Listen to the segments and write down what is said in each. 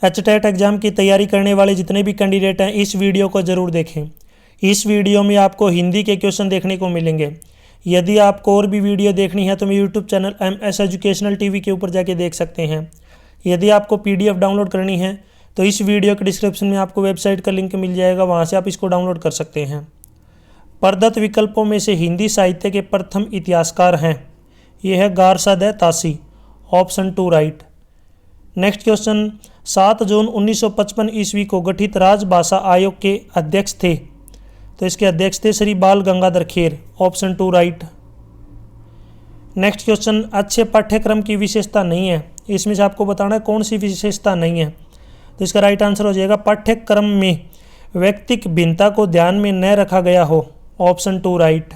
HTET exam की तैयारी करने वाले जितने भी कैंडिडेट हैं इस वीडियो को ज़रूर देखें। इस वीडियो में आपको हिंदी के क्वेश्चन देखने को मिलेंगे। यदि आपको और भी वीडियो देखनी है तो मेरे YouTube channel MS educational TV के ऊपर जाके देख सकते हैं। यदि आपको PDF डाउनलोड करनी है तो इस वीडियो के डिस्क्रिप्शन में आपको वेबसाइट का लिंक मिल जाएगा, वहाँ से आप इसको डाउनलोड कर सकते हैं। प्रदत्त विकल्पों में से हिंदी साहित्य के प्रथम इतिहासकार हैं, ये है Garcin de Tassy, option 2 right. Next question, 7 जून 1955 ईस्वी को गठित राजभाषा आयोग के अध्यक्ष थे, तो इसके अध्यक्ष थे श्री बाल Gangadhar Kher, option 2 right. Next question, अच्छे पाठ्यक्रम की विशेषता नहीं है, इसमें से आपको बताना है कौन सी विशेषता नहीं है, तो इसका राइट आंसर हो जाएगा पाठ्यक्रम में व्यक्तिक भिन्नता को ध्यान में न रखा गया हो, ऑप्शन 2 राइट।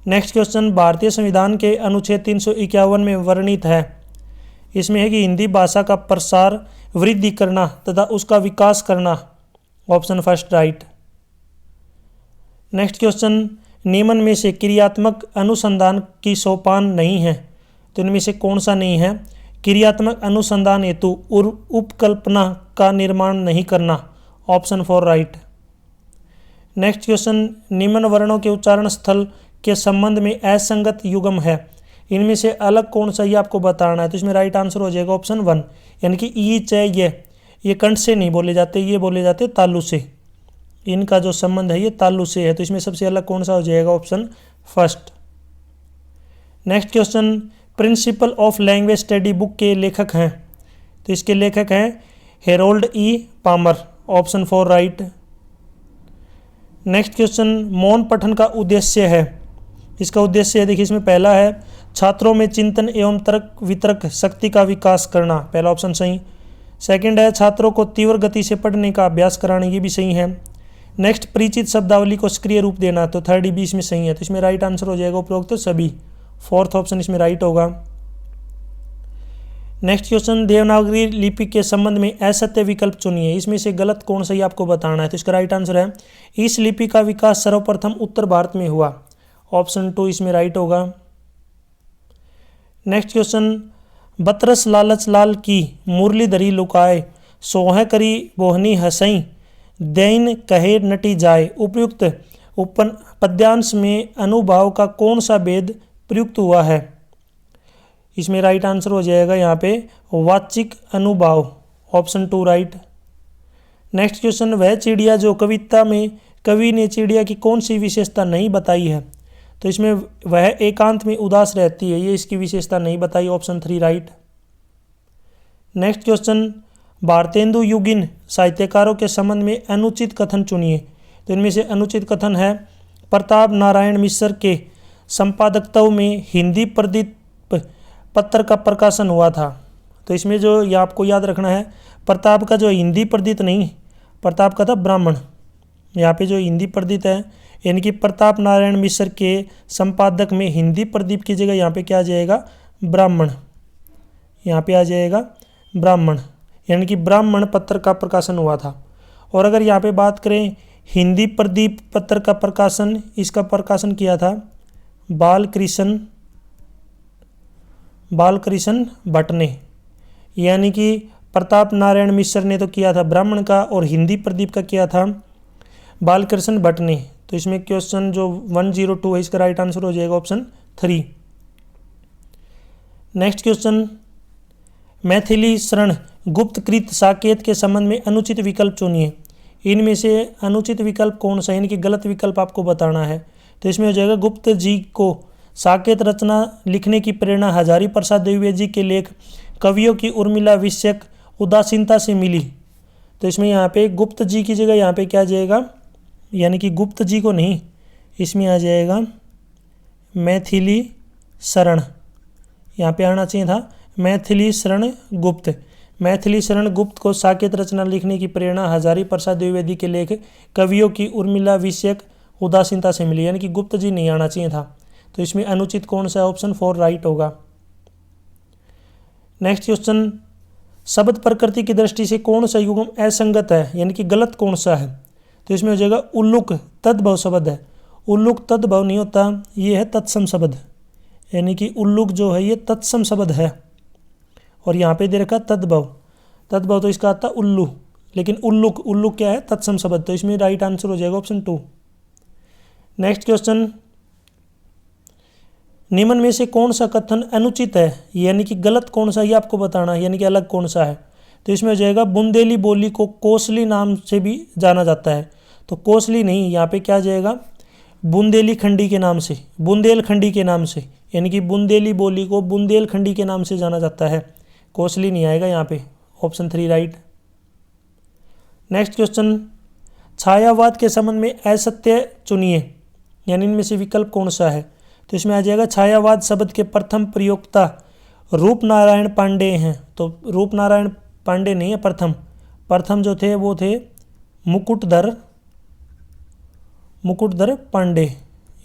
नेक्स्ट क्वेश्चन, भारतीय संविधान के अनुच्छेद 351 में वर्णित है, इसमें है कि हिंदी भाषा का प्रसार वृद्धि करना तथा उसका विकास करना, ऑप्शन 1 राइट। नेक्स्ट क्वेश्चन, निम्न में से क्रियात्मक अनुसंधान की सोपान नहीं है, तो इनमें से कौन सा नहीं है? क्रियात्मक अनुसंधान हेतु उपकल्पना का निर्माण नहीं करना, ऑप्शन 4 राइट। नेक्स्ट क्वेश्चन, निम्न वर्णों के उच्चारण स्थल के संबंध में असंगत युग्म है, इनमें से अलग कौन सा ये आपको बताना है, तो इसमें राइट आंसर हो जाएगा ऑप्शन 1, यानी कि ई च ये कंठ से नहीं बोले जाते, ये बोले जाते तालु से, इनका जो संबंध है ये तालु से है, तो इसमें सबसे अलग कौन सा हो जाएगा, option 1। Next question, principle of language study book के लेखक हैं, तो इसके लेखक हैं Harold E Palmer, option 4 right. Next question, मौन पठन का उद्देश्य है, इसका उद्देश्य है, देखिए इसमें पहला है छात्रों में चिंतन एवं तर्क वितर्क शक्ति का विकास करना, पहला ऑप्शन सही। सेकंड है छात्रों को तीव्र गति से पढ़ने का अभ्यास कराना, ये भी सही है। नेक्स्ट, परिचित शब्दावली को सक्रिय रूप देना, तो थर्ड भी इसमें सही है, तो इसमें राइट आंसर हो जाएगा उपरोक्त तो सभी, 4th ऑप्शन इसमें राइट होगा। नेक्स्ट क्वेश्चन, देवनागरी लिपि के संबंध में असत्य विकल्प चुनिए, इसमें से गलत कौन सा ही आपको बताना है, तो इसका राइट आंसर है इस लिपि का विकास सर्वप्रथम उत्तर भारत में हुआ, ऑप्शन 2 इसमें राइट होगा। नेक्स्ट क्वेश्चन, बतरस लालच लाल की मुरलीधरी लुकाए सोह करी बोहनी हसई दैन कहे नटी जाए, उपयुक्त पद्यांश में अनुभाव का कौन सा भेद प्रयुक्त हुआ है, इसमें राइट आंसर हो जाएगा यहाँ पे वाचिक अनुभाव, ऑप्शन 2 राइट। नेक्स्ट क्वेश्चन, वह चिड़िया जो कविता में कवि ने चिड़िया की कौन सी विशेषता नहीं बताई है, तो इसमें वह एकांत में उदास रहती है, ये इसकी विशेषता नहीं बताई, option 3 right. Next question, Bharatendu युगीन साहित्यकारों के संबंध में अनुचित कथन चुनिए, तो इनमें से अनुचित कथन है प्रताप नारायण मिश्र के संपादकत्व में हिंदी प्रदीप पत्र का प्रकाशन हुआ था, तो इसमें जो ये आपको याद रखना है प्रताप का जो हिंदी प्रदीप नहीं, प्रताप का था ब्राह्मण, यहाँ पे जो हिंदी प्रदीप है यानी कि प्रताप नारायण मिश्र के संपादक में हिंदी प्रदीप की जगह यहाँ पे क्या आ जाएगा, ब्राह्मण, यहाँ पे आ जाएगा ब्राह्मण, यानी कि ब्राह्मण पत्र का प्रकाशन हुआ था। और अगर यहाँ पे बात करें हिंदी प्रदीप पत्र का प्रकाशन, इसका प्रकाशन किया था बालकृष्ण भट्ट ने, यानी कि प्रताप नारायण मिश्र ने तो किया था ब्राह्मण का और हिंदी प्रदीप का किया था बालकृष्ण भट्ट ने, तो इसमें क्वेश्चन जो 102 है इसका राइट आंसर हो जाएगा option 3। Next question, Maithili Sharan गुप्तकृत Saket के संबंध में अनुचित विकल्प चुनिए, इनमें से अनुचित विकल्प कौन सा, यानी कि गलत विकल्प आपको बताना है, तो इसमें हो जाएगा गुप्त जी को साकेत रचना लिखने की प्रेरणा हजारी प्रसाद द्विवेदी के लेख कवियों की उर्मिला विषयक उदासीनता से मिली, तो इसमें यहाँ पे गुप्त जी की जगह यहाँ पे क्या आ जाएगा, यानी कि गुप्त जी को नहीं, इसमें आ जाएगा मैथिली शरण, यहाँ पे आना चाहिए था मैथिली शरण गुप्त। मैथिली शरण गुप्त को साकेत रचना लिखने की प्रेरणा हजारी प्रसाद द्विवेदी के लेख कवियों की उर्मिला विषयक उदासीनता से मिली, यानी कि गुप्त जी नहीं आना चाहिए था, तो इसमें अनुचित कौन सा है, ऑप्शन 4 राइट होगा। नेक्स्ट क्वेश्चन, शब्द प्रकृति की दृष्टि से कौन सा युग्म असंगत है, यानी कि गलत कौन सा है, तो इसमें हो जाएगा उल्लुक तद्भव शब्द है, उल्लुक तद्भव नहीं होता, ये है तत्सम शब्द, यानी कि उल्लुक जो है ये तत्सम शब्द है और यहाँ पे दे रखा तद्भव, तद्भव तो इसका आता उल्लू, लेकिन उल्लुक, उल्लुक क्या है? तत्सम शब्द। तो इसमें राइट आंसर हो जाएगा ऑप्शन 2। नेक्स्ट क्वेश्चन, निम्न में से कौन सा कथन अनुचित है, यानी कि गलत कौन सा, ये आपको बताना है, यानी कि अलग कौन सा है। तो इसमें हो जाएगा बुंदेली बोली को कोसली नाम से भी जाना जाता है। तो कोसली नहीं, यहाँ पे क्या आ जाएगा? बुंदेली खंडी के नाम से, बुंदेलखंडी के नाम से, यानी कि बुंदेली बोली को बुंदेलखंडी के नाम से जाना जाता है। कोसली नहीं आएगा यहाँ पे, ऑप्शन 3 राइट। नेक्स्ट क्वेश्चन, छायावाद के संबंध में असत्य चुनिए, यानी इनमें से विकल्प कौन सा है। तो इसमें आ जाएगा छायावाद शब्द के प्रथम प्रयोक्ता रूपनारायण पांडे हैं। तो रूपनारायण पांडे नहीं है, प्रथम जो थे वो थे मुकुटधर पांडे,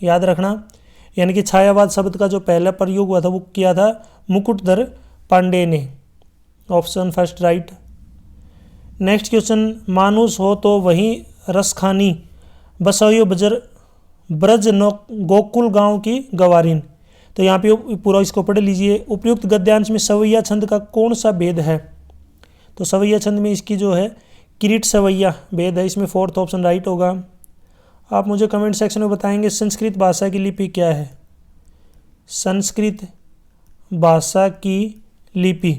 याद रखना। यानी कि छायावाद शब्द का जो पहला प्रयोग हुआ था वो किया था मुकुटधर पांडे ने, option first right. Next question, मानुष हो तो वहीं रसखानी बसोयो ब्रज गोकुल गांव की गवारीन। तो यहाँ पे पूरा इसको पढ़ लीजिए। उपयुक्त गद्यांश में सवैया छंद का कौन सा भेद है। तो सवैया छंद में इसकी जो है किरीट सवैया भेद है, इसमें 4th ऑप्शन राइट होगा। आप मुझे कमेंट सेक्शन में बताएंगे संस्कृत भाषा की लिपि क्या है। संस्कृत भाषा की लिपि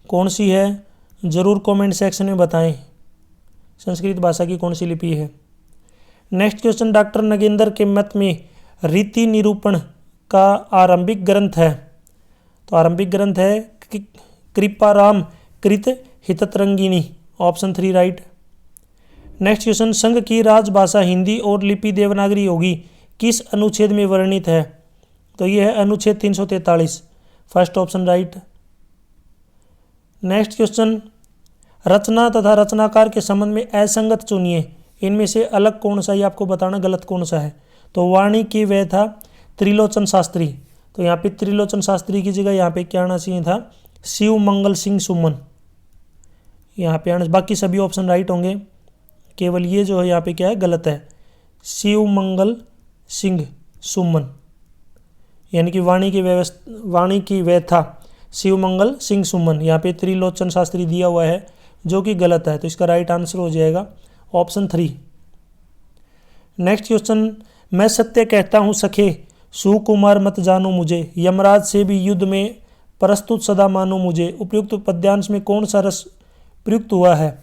कौन सी है, ज़रूर कमेंट सेक्शन में बताएं संस्कृत भाषा की कौन सी लिपि है। नेक्स्ट क्वेश्चन, डॉक्टर नगेंद्र के मत में रीति निरूपण का आरंभिक ग्रंथ है। तो आरंभिक ग्रंथ है कृपाराम कृत हिततरंगिणी, ऑप्शन 3 राइट। नेक्स्ट क्वेश्चन, संघ की राजभाषा हिंदी और लिपि देवनागरी होगी किस अनुच्छेद में वर्णित है। तो यह है अनुच्छेद 343, first option right. Next question, रचना तथा रचनाकार के संबंध में असंगत चुनिए, इनमें से अलग कौन सा, ये आपको बताना गलत कौन सा है। तो वाणी की वह था त्रिलोचन शास्त्री। तो यहाँ पे त्रिलोचन शास्त्री की जगह यहाँ पे क्या आना चाहिए था, शिव मंगल सिंह सुमन, यहाँ पे आना। बाकी सभी ऑप्शन राइट होंगे, केवल ये जो है यहाँ पे क्या है गलत है, शिव मंगल सिंह सुमन, यानी कि वाणी की वह था शिव मंगल सिंह सुमन। यहाँ पे त्रिलोचन शास्त्री दिया हुआ है जो कि गलत है। तो इसका राइट आंसर हो जाएगा ऑप्शन 3। नेक्स्ट क्वेश्चन, मैं सत्य कहता हूँ सखे सुकुमार मत जानो मुझे, यमराज से भी युद्ध में प्रस्तुत सदा मानो मुझे। उपयुक्त पद्यांश में कौन सा रस प्रयुक्त हुआ है,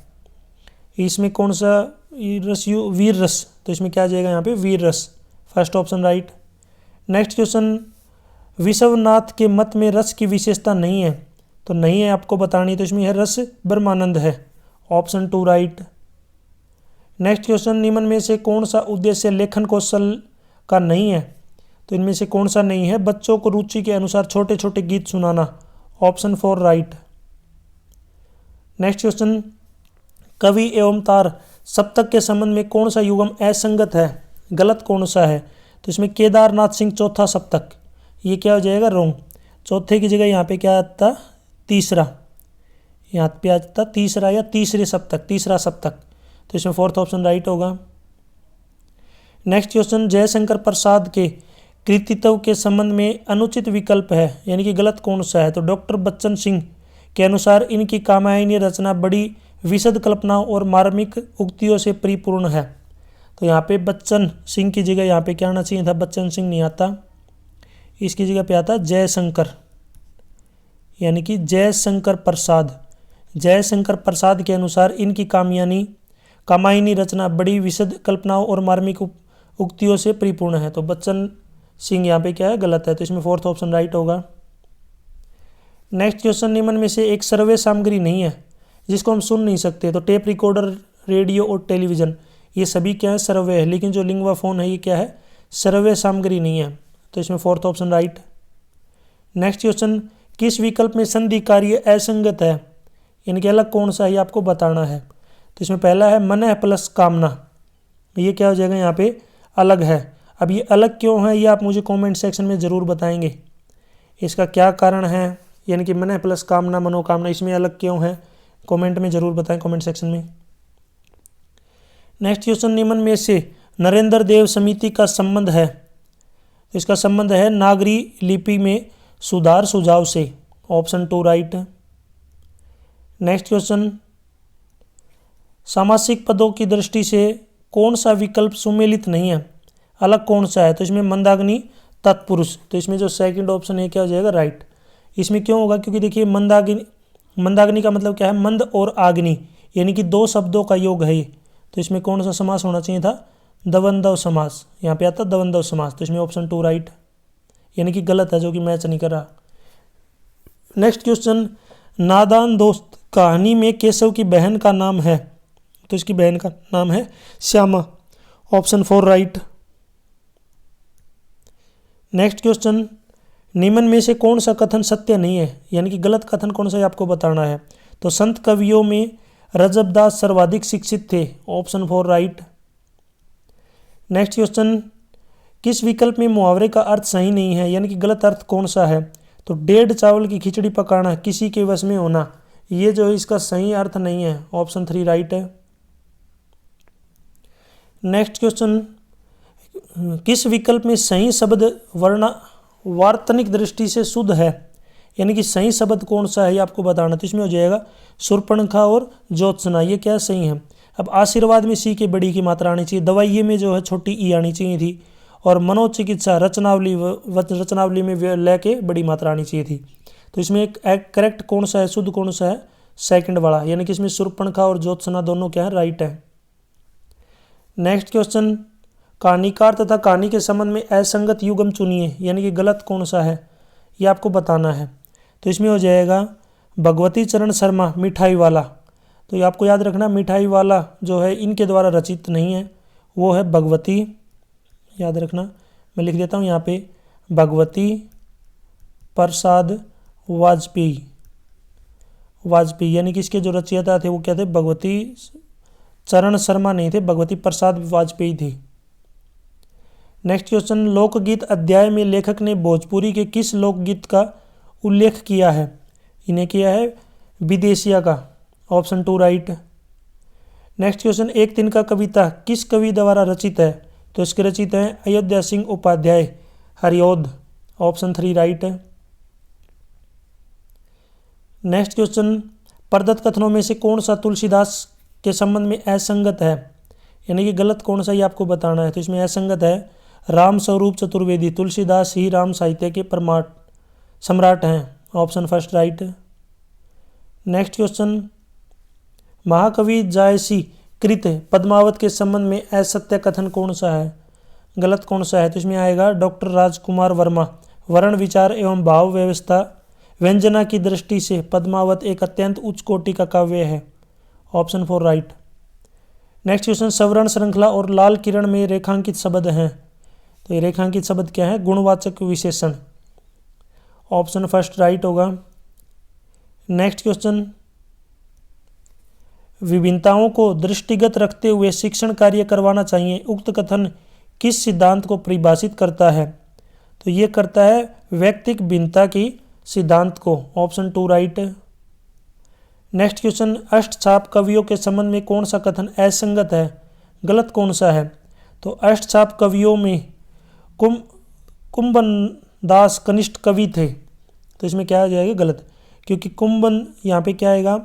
इसमें कौन सा रस, वीर रस। तो इसमें क्या आ जाएगा यहाँ पे वीर रस, first option right. Next question, Vishwanath के मत में रस की विशेषता नहीं है। तो नहीं है आपको बतानी, तो इसमें है रस ब्रह्मानंद है, ऑप्शन 2 राइट। नेक्स्ट क्वेश्चन, निम्न में से कौन सा उद्देश्य लेखन कौशल का नहीं है। तो इनमें से कौन सा नहीं है, बच्चों को रुचि के अनुसार छोटे छोटे गीत सुनाना, ऑप्शन 4 राइट। नेक्स्ट क्वेश्चन, कवि एवं तार सप्तक के संबंध में कौन सा युगम असंगत है, गलत कौन सा है। तो इसमें केदारनाथ सिंह चौथा सप्तक, ये क्या हो जाएगा रॉन्ग। चौथे की जगह यहाँ पे क्या आता, तीसरा, यहाँ पे आता तीसरा या तीसरे सप्तक, तीसरा सप्तक। तो इसमें 4th ऑप्शन राइट होगा। नेक्स्ट क्वेश्चन, जयशंकर प्रसाद के कृतित्व के संबंध में अनुचित विकल्प है, यानी कि गलत कौन सा है। तो डॉक्टर बच्चन सिंह के अनुसार इनकी कामायनी रचना बड़ी विशद कल्पनाओं और मार्मिक उक्तियों से परिपूर्ण है। तो यहाँ पे बच्चन सिंह की जगह यहाँ पे क्या आना चाहिए था, बच्चन सिंह नहीं आता, इसकी जगह पे आता जयशंकर, यानी कि जयशंकर प्रसाद। जयशंकर प्रसाद के अनुसार इनकी कामायनी रचना बड़ी विशद कल्पनाओं और मार्मिक उक्तियों से परिपूर्ण है। तो बच्चन सिंह यहाँ पे क्या है गलत है, तो इसमें 4th ऑप्शन राइट होगा। नेक्स्ट क्वेश्चन, निम्न में से एक सर्वे सामग्री नहीं है जिसको हम सुन नहीं सकते। तो टेप रिकॉर्डर, रेडियो और टेलीविज़न, ये सभी क्या है सर्वे है, लेकिन जो लिंगवा फोन है ये क्या है सर्वे सामग्री नहीं है। तो इसमें 4th option right. Next question, किस विकल्प में संधि कार्य असंगत है, यानी कि अलग कौन सा है ये आपको बताना है। तो इसमें पहला है मन प्लस कामना, ये क्या हो जाएगा यहाँ पे अलग है। अब ये अलग क्यों है ये आप मुझे कमेंट सेक्शन में ज़रूर बताएंगे, इसका क्या कारण है, यानी कि मन प्लस कामना मनोकामना इसमें अलग क्यों है, कमेंट में ज़रूर बताएं कमेंट सेक्शन में। नेक्स्ट क्वेश्चन, निम्न में से नरेंद्र देव समिति का संबंध है। तो इसका संबंध है नागरी लिपि में सुधार सुझाव से, ऑप्शन 2 राइट। नेक्स्ट क्वेश्चन, सामासिक पदों की दृष्टि से कौन सा विकल्प सुमेलित नहीं है, अलग कौन सा है? तो इसमें मंदाग्नि तत्पुरुष, तो इसमें जो सेकंड ऑप्शन है क्या हो जाएगा? राइट। इसमें क्यों होगा? क्योंकि देखिए मंदाग्नि का मतलब क्या है? मंद और आग्नि, यानी कि दो शब्दों का योग है ये। तो इसमें कौन सा समास होना चाहिए था? द्वंद्व समास। यहाँ पे आता द्वंद्व समास, तो इसमें ऑप्शन 2 राइट, यानी कि गलत है, जो कि मैच नहीं कर रहा। नेक्स्ट क्वेश्चन, नादान दोस्त कहानी में केशव की बहन का नाम है, तो इसकी बहन का नाम है Shyama, option 4 right. Next question, निम्न में से कौन सा कथन सत्य नहीं है, यानी कि गलत कथन कौन सा है आपको बताना है। तो संत कवियों में रजबदास सर्वाधिक शिक्षित थे, ऑप्शन 4 राइट। नेक्स्ट क्वेश्चन, किस विकल्प में मुहावरे का अर्थ सही नहीं है, यानी कि गलत अर्थ कौन सा है? तो डेढ़ चावल की खिचड़ी पकाना, किसी के वश में होना, ये जो है इसका सही अर्थ नहीं है, ऑप्शन 3 राइट है। नेक्स्ट क्वेश्चन, किस विकल्प में सही शब्द वार्तनिक दृष्टि से शुद्ध है, यानी कि सही शब्द कौन सा है ये आपको बताना। तो इसमें हो जाएगा शूर्पणखा और ज्योत्सना, ये क्या सही है। अब आशीर्वाद में सी के बड़ी की मात्रा आनी चाहिए, दवाइये में जो है छोटी ई आनी चाहिए थी, और मनोचिकित्सा रचनावली में ल के बड़ी मात्रा आनी चाहिए थी। तो इसमें एक करेक्ट कौन सा है, शुद्ध कौन सा है? सेकंड वाला, यानी कि इसमें शूर्पणखा और ज्योत्सना दोनों क्या है? राइट है। नेक्स्ट क्वेश्चन, कहानीकार तथा कहानी के संबंध में असंगत युग्म चुनिए, यानी कि गलत कौन सा है ये आपको बताना है। तो इसमें हो जाएगा भगवती चरण शर्मा मिठाई वाला, तो ये आपको याद रखना, मिठाई वाला जो है इनके द्वारा रचित नहीं है, वो है भगवती, याद रखना, मैं लिख देता हूँ यहाँ पे, भगवती प्रसाद वाजपेयी, यानी कि इसके जो रचयिता थे वो क्या थे? भगवती चरण शर्मा नहीं थे, भगवती प्रसाद वाजपेयी थी। नेक्स्ट क्वेश्चन, लोकगीत अध्याय में लेखक ने भोजपुरी के किस लोकगीत का उल्लेख किया है? इन्हें किया है विदेशिया का, ऑप्शन 2 राइट। नेक्स्ट क्वेश्चन, एक दिन का कविता किस कवि द्वारा रचित है? तो इसके रचित हैं अयोध्या सिंह उपाध्याय हरिऔध, ऑप्शन 3 राइट है। नेक्स्ट क्वेश्चन, प्रदत्त कथनों में से कौन सा तुलसीदास के संबंध में असंगत है, यानी कि गलत कौन सा ये आपको बताना है। तो इसमें असंगत है, राम स्वरूप चतुर्वेदी, तुलसीदास ही राम साहित्य के सम्राट हैं, ऑप्शन 1 राइट। नेक्स्ट क्वेश्चन, महाकवि जायसी कृत पद्मावत के संबंध में असत्य कथन कौन सा है, गलत कौन सा है? तो इसमें आएगा डॉक्टर राजकुमार वर्मा, वर्ण विचार एवं भाव व्यवस्था व्यंजना की दृष्टि से पद्मावत एक अत्यंत उच्च कोटि का काव्य है, ऑप्शन 4 राइट। नेक्स्ट क्वेश्चन, सवर्ण श्रृंखला और लाल किरण में रेखांकित शब्द हैं, तो ये रेखांकित शब्द क्या है? गुणवाचक विशेषण, ऑप्शन 1 राइट होगा। नेक्स्ट क्वेश्चन, विभिन्नताओं को दृष्टिगत रखते हुए शिक्षण कार्य करवाना चाहिए, उक्त कथन किस सिद्धांत को परिभाषित करता है? तो ये करता है व्यक्तिक भिन्नता की सिद्धांत को, ऑप्शन 2 राइट। नेक्स्ट क्वेश्चन, अष्टछाप कवियों के संबंध में कौन सा कथन असंगत है, गलत कौन सा है? तो अष्टछाप कवियों में कुंभन दास कनिष्ठ कवि थे, तो इसमें क्या आ जाएगा? गलत, क्योंकि कुंभन यहाँ पे क्या आएगा?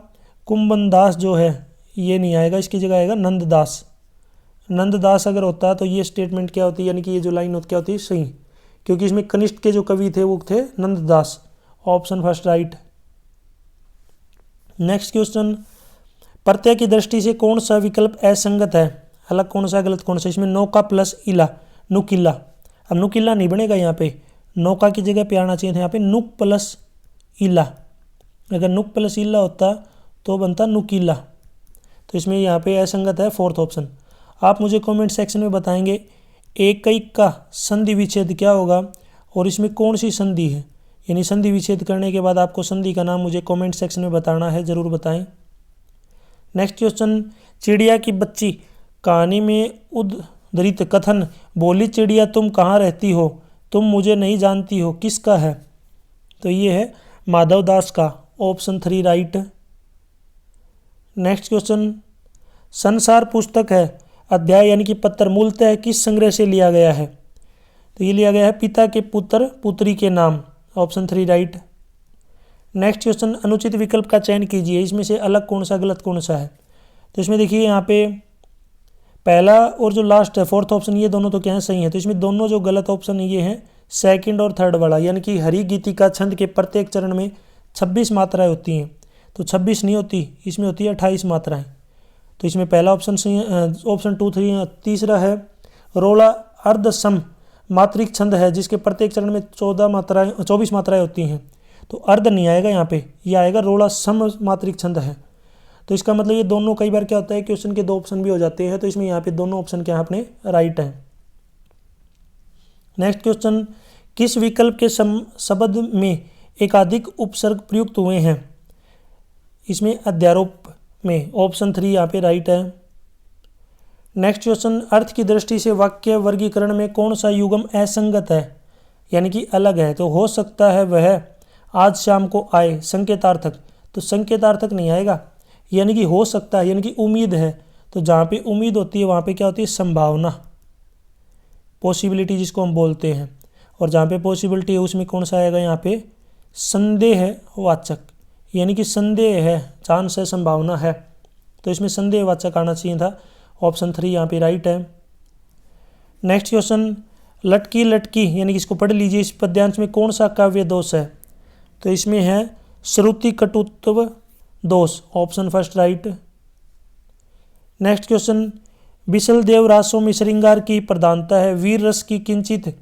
कुंभन दास जो है ये नहीं आएगा, इसकी जगह आएगा नंददास। नंददास अगर होता तो ये स्टेटमेंट क्या होती, यानी कि ये जो लाइन होती क्या होती? सही, क्योंकि इसमें कनिष्ठ के जो कवि थे वो थे Nanddas, option 1 right. Next question, प्रत्यय की दृष्टि से कौन सा विकल्प असंगत है, अलग कौन सा, गलत कौन सा? इसमें नौका प्लस इला, नुकीला, अब नुकीला नहीं बनेगा, यहाँ पे नौका की जगह पे आना चाहिए था यहाँ पे नुक प्लस इला, अगर नुक प्लस इला होता तो बनता नुकीला, तो इसमें यहाँ पे असंगत है, 4th ऑप्शन। आप मुझे कमेंट सेक्शन में बताएंगे एकैक का संधि विच्छेद क्या होगा और इसमें कौन सी संधि है, यानी संधि विच्छेद करने के बाद आपको संधि का नाम मुझे कमेंट सेक्शन में बताना है, ज़रूर बताएं। नेक्स्ट क्वेश्चन, चिड़िया की बच्ची कहानी में उद्धृत कथन बोली चिड़िया तुम कहाँ रहती हो, तुम मुझे नहीं जानती हो, किसका है? तो ये है माधवदास का, ऑप्शन 3 राइट। नेक्स्ट क्वेश्चन, संसार पुस्तक है अध्याय यानी कि पत्र मूलतः किस संग्रह से लिया गया है? तो ये लिया गया है पिता के पुत्र पुत्री के नाम, ऑप्शन 3 राइट। नेक्स्ट क्वेश्चन, अनुचित विकल्प का चयन कीजिए, इसमें से अलग कौन सा गलत कौन सा है। तो इसमें देखिए यहाँ पे पहला और जो लास्ट है फोर्थ ऑप्शन, ये दोनों तो क्या है सही है। तो इसमें दोनों जो गलत ऑप्शन है ये हैं सेकंड और थर्ड वाला, यानी कि हरि गीतिका छंद के प्रत्येक चरण में 26 मात्राएं होती हैं, तो 26 नहीं होती, इसमें होती है 28 मात्राएं। तो इसमें पहला ऑप्शन सही है, ऑप्शन 2 3। तीसरा है रोला अर्धसम मात्रिक छंद है जिसके प्रत्येक चरण में 24 मात्राएं होती हैं, तो अर्ध नहीं आएगा यहाँ पे, ये आएगा रोला सम मात्रिक छंद है। तो इसका मतलब ये दोनों, कई बार क्या होता है क्वेश्चन के दो ऑप्शन भी हो जाते हैं, तो इसमें यहाँ पे दोनों ऑप्शन क्या है अपने राइट है। नेक्स्ट क्वेश्चन, किस विकल्प के शब्द में एकाधिक उपसर्ग प्रयुक्त हुए हैं। इसमें अध्यारोप में ऑप्शन 3 यहाँ पे राइट है। नेक्स्ट क्वेश्चन, अर्थ की दृष्टि से वाक्य वर्गीकरण में कौन सा युग्म असंगत है, यानी कि अलग है। तो हो सकता है वह आज शाम को आए संकेतार्थक, तो संकेतार्थक नहीं आएगा, यानी कि हो सकता है, यानी कि उम्मीद है। तो जहाँ पे उम्मीद होती है वहाँ पे क्या होती है संभावना, पॉसिबिलिटी जिसको हम बोलते हैं। और जहाँ पे पॉसिबिलिटी है उसमें कौन सा आएगा यहाँ पे संदेहवाचक, यानी कि संदेह है, चांस है, संभावना है, तो इसमें संदेहवाचक आना चाहिए था। ऑप्शन 3 यहाँ पे राइट है। नेक्स्ट क्वेश्चन, लटकी लटकी, यानी कि इसको पढ़ लीजिए, इस पद्यांश में कौन सा काव्य दोष है। तो इसमें है श्रुति कटुत्व दोष, option first right. Next question, Bisaldev Raso में श्रृंगार की प्रधानता है, वीर रस की किंचित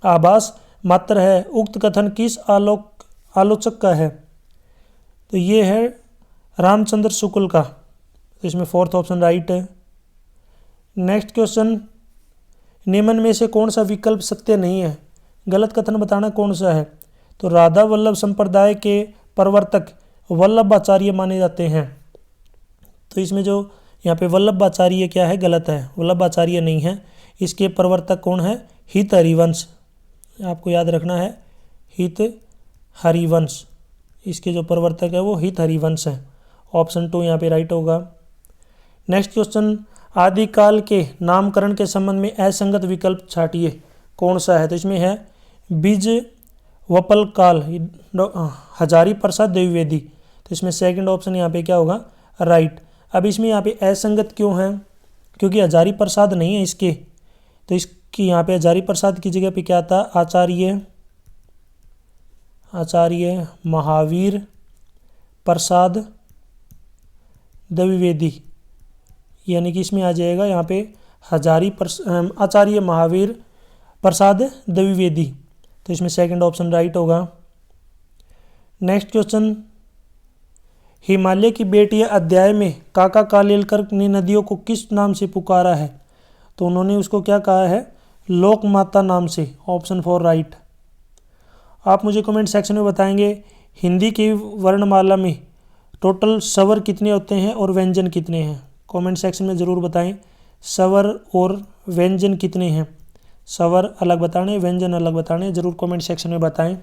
आभास मात्र है, उक्त कथन किस आलोचक का है। तो ये है रामचंद्र शुक्ल का, तो इसमें फोर्थ ऑप्शन राइट है। नेक्स्ट क्वेश्चन, निम्न में से कौन सा विकल्प सत्य नहीं है, गलत कथन बताना कौन सा है। तो राधा वल्लभ संप्रदाय के प्रवर्तक वल्लभाचार्य माने जाते हैं, तो इसमें जो यहाँ पे वल्लभाचार्य क्या है गलत है, वल्लभाचार्य नहीं है, इसके प्रवर्तक कौन है हित हरिवंश, आपको याद रखना है हित हरिवंश, इसके जो प्रवर्तक है वो हित हरिवंश है। ऑप्शन 2 यहाँ पे राइट होगा। नेक्स्ट क्वेश्चन, आदिकाल के नामकरण के संबंध में असंगत विकल्प छाटिए, कौन सा है। तो इसमें है बीज वपल काल हजारी प्रसाद द्विवेदी, तो इसमें सेकंड ऑप्शन यहाँ पे क्या होगा राइट। अब इसमें यहाँ पे असंगत क्यों है, क्योंकि हजारी प्रसाद नहीं है इसके, तो इसकी यहाँ पे हजारी प्रसाद की जगह पे क्या था आचार्य महावीर प्रसाद द्विवेदी, यानी कि इसमें आ जाएगा यहाँ पे आचार्य महावीर प्रसाद द्विवेदी, तो इसमें सेकंड ऑप्शन राइट होगा। नेक्स्ट क्वेश्चन, हिमालय की बेटियां अध्याय में काका कालेलकर ने नदियों को किस नाम से पुकारा है। तो उन्होंने उसको क्या कहा है लोक माता नाम से, ऑप्शन 4 राइट। आप मुझे कमेंट सेक्शन में बताएंगे हिंदी की वर्णमाला में टोटल स्वर कितने होते हैं और व्यंजन कितने हैं। कमेंट सेक्शन में ज़रूर बताएं स्वर और व्यंजन कितने हैं, स्वर अलग बताने व्यंजन अलग बताने, जरूर कमेंट सेक्शन में बताएं।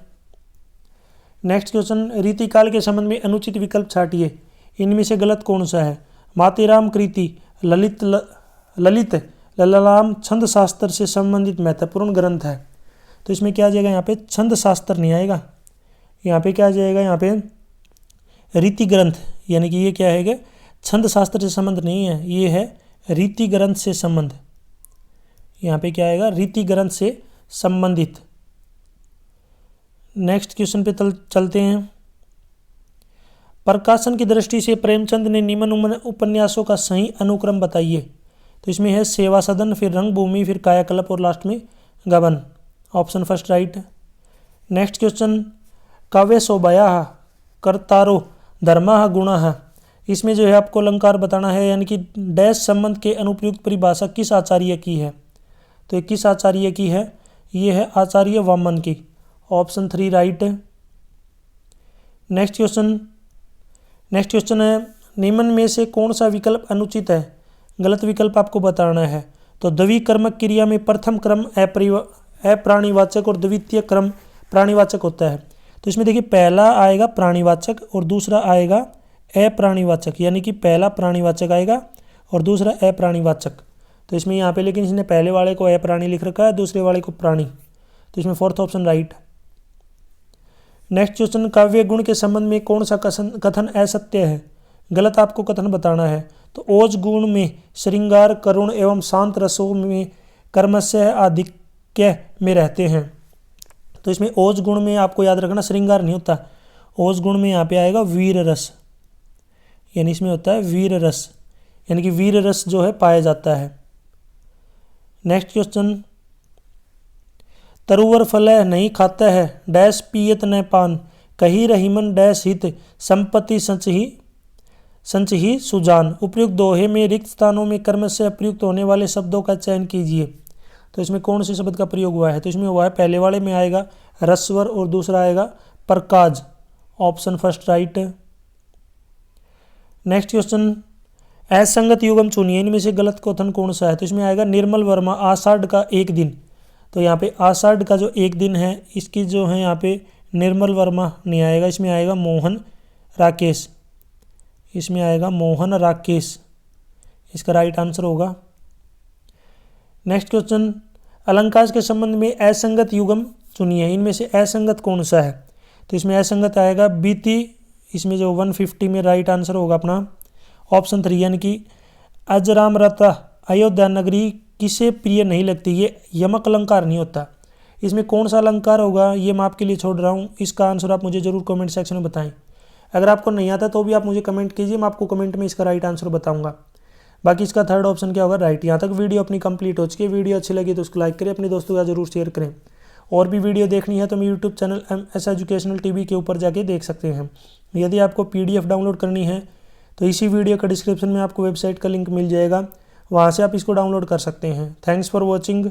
नेक्स्ट क्वेश्चन, रीतिकाल के संबंध में अनुचित विकल्प छाटिए, इनमें से गलत कौन सा है। मातेराम कृति ललित ललाराम छंद शास्त्र से संबंधित महत्वपूर्ण ग्रंथ है, तो इसमें क्या आ जाएगा यहाँ पे छंद शास्त्र नहीं आएगा, यहाँ पे क्या आ जाएगा यहाँ पे रीति ग्रंथ, यानी कि ये क्या है छंद शास्त्र से संबंध नहीं है, ये है रीति ग्रंथ से संबंध, यहाँ पे क्या आएगा रीति ग्रंथ से संबंधित। नेक्स्ट क्वेश्चन पे चलते हैं। प्रकाशन की दृष्टि से प्रेमचंद ने निम्न उपन्यासों का सही अनुक्रम बताइए। तो इसमें है सेवा सदन, फिर रंगभूमि, फिर कायाकल्प और लास्ट में गबन, option first right. Next question, काव्य शोभाया कर्तारो धर्मा गुणा, इसमें जो है आपको अलंकार बताना है, यानी कि डैश संबंध के अनुप्रयुक्त परिभाषा किस आचार्य की है। तो ये किस आचार्य की है, ये है आचार्य वामन की, ऑप्शन 3 राइट। नेक्स्ट क्वेश्चन है निम्न में से कौन सा विकल्प अनुचित है, गलत विकल्प आपको बताना है। तो द्विकर्मक क्रिया में प्रथम क्रम अप्राणीवाचक और द्वितीय क्रम प्राणीवाचक होता है। तो इसमें देखिए पहला आएगा प्राणीवाचक और दूसरा आएगा अप्राणीवाचक, यानी कि पहला प्राणीवाचक आएगा और दूसरा अप्राणीवाचक। तो इसमें यहाँ पे लेकिन इसने पहले वाले को अप्राणी लिख रखा है, दूसरे वाले को प्राणी, तो इसमें fourth option right. Next question, काव्य गुण के संबंध में कौन सा कथन असत्य है? गलत आपको कथन बताना है। तो ओज गुण में श्रृंगार, करुण एवं शांत रसों में कर्मशः आधिक्य में रहते हैं। तो इसमें ओज गुण में आपको याद रखना श्रृंगार नहीं होता, ओज गुण में यहाँ पे आएगा वीर रस, यानी इसमें होता है वीर रस, यानी कि वीर रस जो है पाया जाता है। नेक्स्ट क्वेश्चन, तरुवर फल नहीं खाता है, डैश पियत न पान, कही रहीमन डैश हित, संपत्ति संच ही सुजान। उपयुक्त दोहे में रिक्त स्थानों में कर्म से अप्रयुक्त होने वाले शब्दों का चयन कीजिए। तो इसमें कौन से शब्द का प्रयोग हुआ है? तो इसमें हुआ है, पहले वाले में आएगा रस्वर और दूसरा आएगा प्रकाज, option first right. Next question, असंगत युगम चुनिए, इनमें से गलत कथन कौन सा है? तो इसमें आएगा निर्मल वर्मा, आषाढ़ का एक दिन। तो यहाँ पे आषाढ़ का जो एक दिन है इसकी जो है यहाँ पे निर्मल वर्मा नहीं आएगा, इसमें आएगा मोहन राकेश, इसमें आएगा मोहन राकेश, इसका राइट आंसर होगा। नेक्स्ट क्वेश्चन, अलंकार के संबंध में असंगत युगम चुनिए, इनमें से असंगत कौन सा है? तो इसमें असंगत आएगा बीती, इसमें जो 150 में राइट आंसर होगा अपना ऑप्शन 3, यानी कि अजरामरता अयोध्या नगरी किसे प्रिय नहीं लगती, ये यमक अलंकार नहीं होता। इसमें कौन सा अलंकार होगा ये मैं आपके लिए छोड़ रहा हूँ, इसका आंसर आप मुझे जरूर कमेंट सेक्शन में बताएं। अगर आपको नहीं आता तो भी आप मुझे कमेंट कीजिए, मैं आपको कमेंट में इसका राइट आंसर बताऊंगा। बाकी इसका थर्ड ऑप्शन क्या होगा, राइट। यहाँ तक वीडियो अपनी कंप्लीट हो चुकी है। वीडियो अच्छी लगी तो उसको लाइक करें, अपने दोस्तों का जरूर शेयर करें। और भी वीडियो देखनी है तो मेरे YouTube channel MS educational TV के ऊपर जाके देख सकते हैं। यदि आपको PDF डाउनलोड करनी है तो इसी वीडियो का डिस्क्रिप्शन में आपको वेबसाइट का लिंक मिल जाएगा, वहाँ से आप इसको डाउनलोड कर सकते हैं। Thanks for watching.